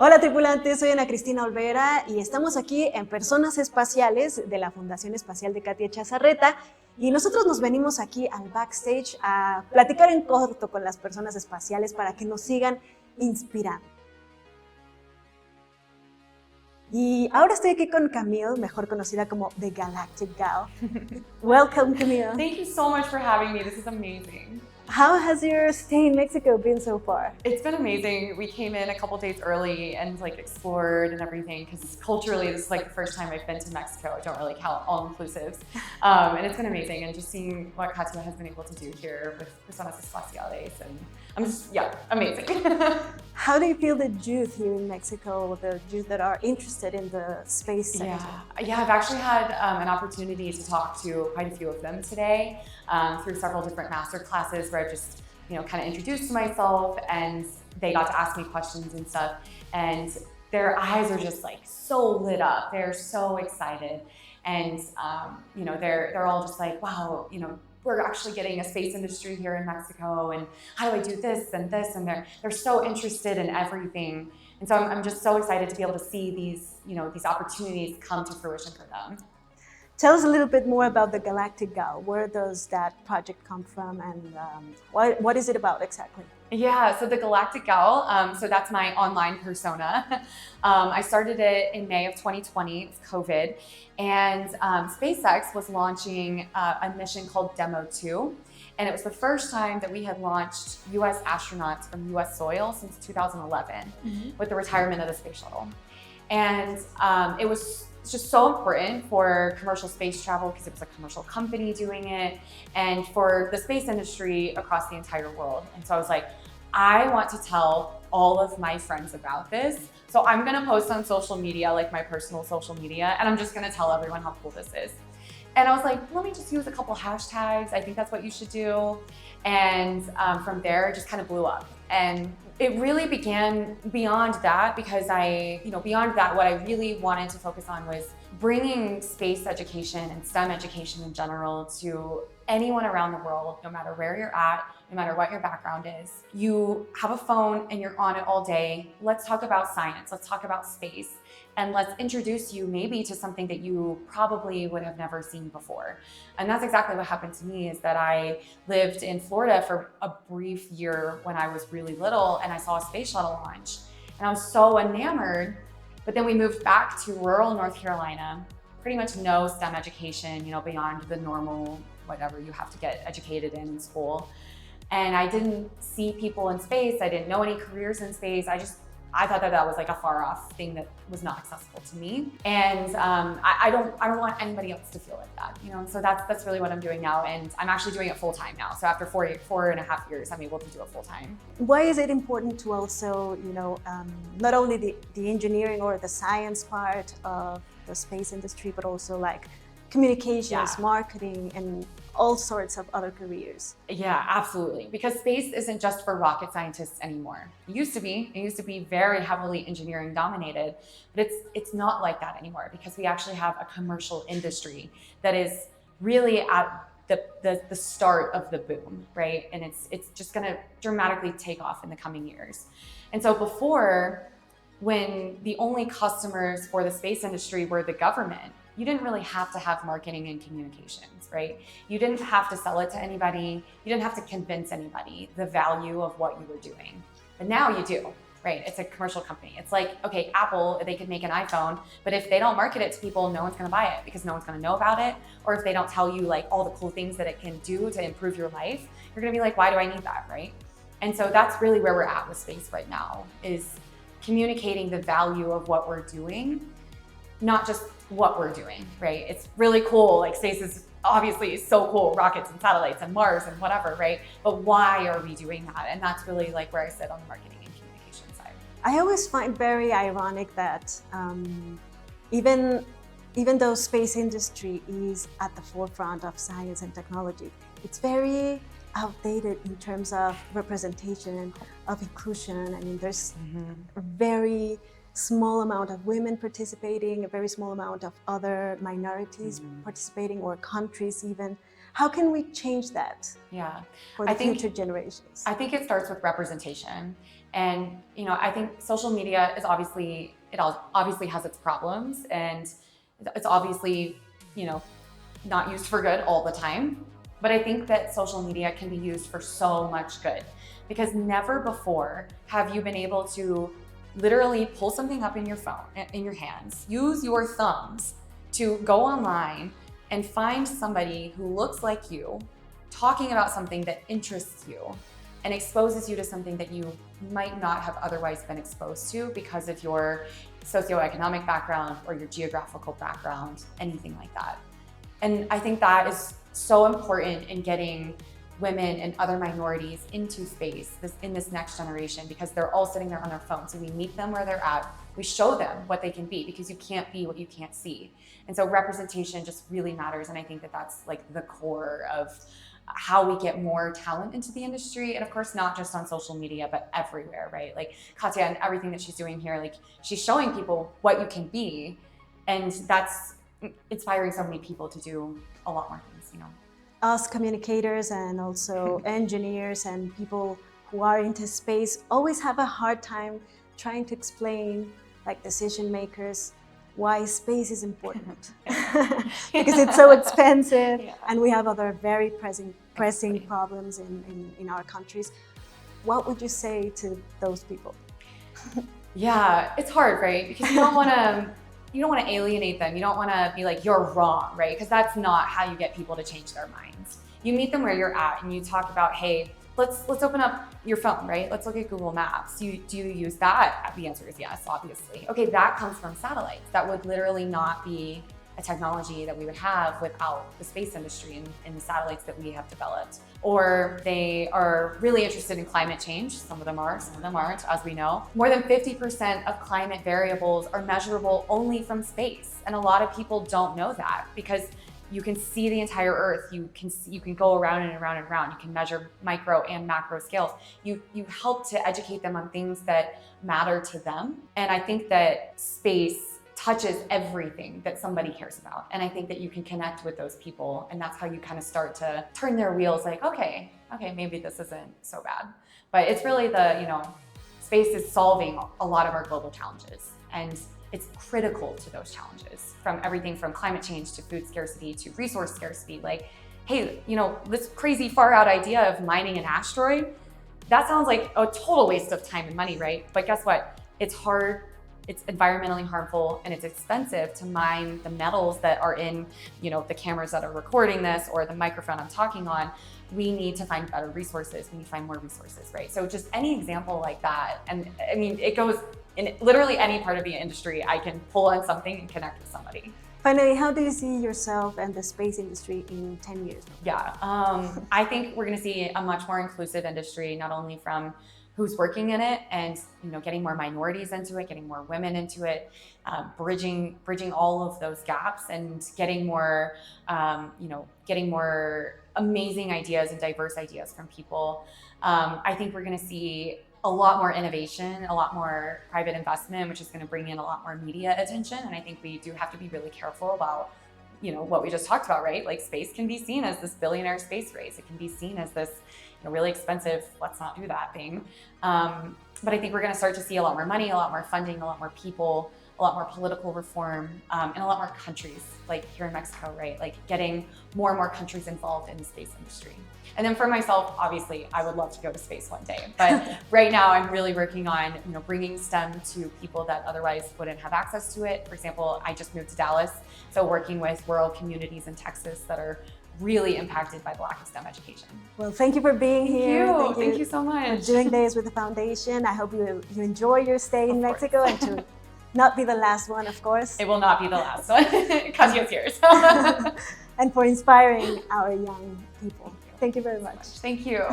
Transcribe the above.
Hola tripulantes, soy Ana Cristina Olvera y estamos aquí en Personas Espaciales de la Fundación Espacial de Katia Chazarreta y nosotros nos venimos aquí al backstage a platicar en corto con las personas espaciales para que nos sigan inspirando. Y ahora estoy aquí con Camille, mejor conocida como The Galactic Gal. Welcome, Camille. Thank you so much for having me. This is amazing. How has your stay in Mexico been so far? It's been amazing. We came in a couple days early and explored and everything because culturally this is the first time I've been to Mexico. I don't really count all-inclusives. And it's been amazing, and just seeing what Katia has been able to do here with Personas Espaciales, and I'm just, amazing. How do you feel the youth here in Mexico, the youth that are interested in the space sector? Yeah, I've actually had an opportunity to talk to quite a few of them today through several different master classes where I've just kind of introduced myself, and they got to ask me questions and stuff, and their eyes are just so lit up. They're so excited, and they're all just wow, we're actually getting a space industry here in Mexico, and how do I do this and this, and they're so interested in everything, and so I'm just so excited to be able to see these opportunities come to fruition for them. Tell us a little bit more about the Galactic Gal. Where does that project come from, and what is it about exactly? Yeah, so the Galactic Gal, so that's my online persona. I started it in May of 2020, it's COVID, and SpaceX was launching a mission called Demo 2, and it was the first time that we had launched US astronauts from US soil since 2011 with the retirement of the space shuttle. And it was just so important for commercial space travel because it was a commercial company doing it, and for the space industry across the entire world. And so I was like, I want to tell all of my friends about this. So I'm gonna post on social media, my personal social media, and I'm just gonna tell everyone how cool this is. And I was like, let me just use a couple hashtags. I think that's what you should do. And from there, it just kind of blew up. And it really began beyond that, because beyond that, what I really wanted to focus on was bringing space education and STEM education in general to anyone around the world, no matter where you're at, no matter what your background is. You have a phone and you're on it all day. Let's talk about science, let's talk about space, and let's introduce you maybe to something that you probably would have never seen before. And that's exactly what happened to me, is that I lived in Florida for a brief year when I was really little, and I saw a space shuttle launch, and I was so enamored. But then we moved back to rural North Carolina, pretty much no STEM education, beyond the normal whatever you have to get educated in school. And I didn't see people in space. I didn't know any careers in space. I thought that was a far off thing that was not accessible to me. And I don't want anybody else to feel like that, And so that's really what I'm doing now. And I'm actually doing it full time now. So after 4.5 years, I'm able to do it full time. Why is it important to also, not only the engineering or the science part of the space industry, but also communications, marketing, and all sorts of other careers? Yeah, absolutely. Because space isn't just for rocket scientists anymore. It used to be very heavily engineering dominated, but it's not like that anymore, because we actually have a commercial industry that is really at the start of the boom, right? And it's just gonna dramatically take off in the coming years. And so before, when the only customers for the space industry were the government, you didn't really have to have marketing and communications, right? You didn't have to sell it to anybody. You didn't have to convince anybody the value of what you were doing. But now you do, right? It's a commercial company. It's okay, Apple, they could make an iPhone, but if they don't market it to people, no one's gonna buy it because no one's gonna know about it. Or if they don't tell you all the cool things that it can do to improve your life, you're gonna be why do I need that, right? And so that's really where we're at with space right now, is communicating the value of what we're doing, not just what we're doing, right? It's really cool. Space is obviously so cool, rockets and satellites and Mars and whatever, right? But why are we doing that? And that's really where I sit on the marketing and communication side. I always find very ironic that even though space industry is at the forefront of science and technology, it's very outdated in terms of representation, of inclusion. I mean, there's a very small amount of women participating, a very small amount of other minorities participating, or countries even. How can we change that for the future generations? I think it starts with representation. And, I think social media is obviously has its problems, and it's obviously, not used for good all the time. But I think that social media can be used for so much good, because never before have you been able to literally pull something up in your phone, in your hands, use your thumbs to go online and find somebody who looks like you, talking about something that interests you and exposes you to something that you might not have otherwise been exposed to because of your socioeconomic background or your geographical background, anything like that. And I think that is so important in getting women and other minorities into space in this next generation, because they're all sitting there on their phones. So we meet them where they're at, we show them what they can be, because you can't be what you can't see. And so representation just really matters. And I think that that's like the core of how we get more talent into the industry. And of course, not just on social media, but everywhere, right? Like Katya and everything that she's doing here, like she's showing people what you can be. And that's inspiring so many people to do a lot more things, Us communicators and also engineers and people who are into space always have a hard time trying to explain, like decision makers, why space is important. Because it's so expensive, and we have other very pressing problems in our countries. What would you say to those people? Yeah, it's hard, right? Because you don't want to alienate them. You don't want to be like, you're wrong, right? Because that's not how you get people to change their minds. You meet them where you're at and you talk about, hey, let's open up your phone, right? Let's look at Google Maps. Do you use that? The answer is yes, obviously. Okay, that comes from satellites. That would literally not be a technology that we would have without the space industry and the satellites that we have developed. Or they are really interested in climate change. Some of them are, some of them aren't, as we know. More than 50% of climate variables are measurable only from space. And a lot of people don't know that, because you can see the entire Earth. You can go around and around and around. You can measure micro and macro scales. You help to educate them on things that matter to them. And I think that space touches everything that somebody cares about. And I think that you can connect with those people, and that's how you kind of start to turn their wheels like, okay, maybe this isn't so bad. But it's really space is solving a lot of our global challenges. And it's critical to those challenges, from everything from climate change to food scarcity to resource scarcity. Like, hey, this crazy far out idea of mining an asteroid, that sounds like a total waste of time and money, right? But guess what? It's hard, it's environmentally harmful, and it's expensive to mine the metals that are in, the cameras that are recording this or the microphone I'm talking on. We need to find better resources. We need to find more resources, right? So just any example like that. And I mean, it goes in literally any part of the industry. I can pull on something and connect with somebody. Finally, how do you see yourself and the space industry in 10 years? Yeah, I think we're going to see a much more inclusive industry, not only from who's working in it and getting more minorities into it, getting more women into it, bridging all of those gaps, and getting more amazing ideas and diverse ideas from people. I think we're going to see a lot more innovation, a lot more private investment, which is going to bring in a lot more media attention. And I think we do have to be really careful about what we just talked about, right? Like, space can be seen as this billionaire space race. It can be seen as this really expensive, let's not do that thing. But I think we're going to start to see a lot more money, a lot more funding, a lot more people, a lot more political reform, and a lot more countries, like here in Mexico, right? Like getting more and more countries involved in the space industry. And then for myself, obviously, I would love to go to space one day. But right now, I'm really working on bringing STEM to people that otherwise wouldn't have access to it. For example, I just moved to Dallas, so working with rural communities in Texas that are really impacted by the lack of STEM education. Well, thank you for being here. Thank you so much. For doing Days with the Foundation. I hope you enjoy your stay in Mexico, and to not be the last one, of course. It will not be the last one. Katya's here. And for inspiring our young people. Thank you very much. Thank you.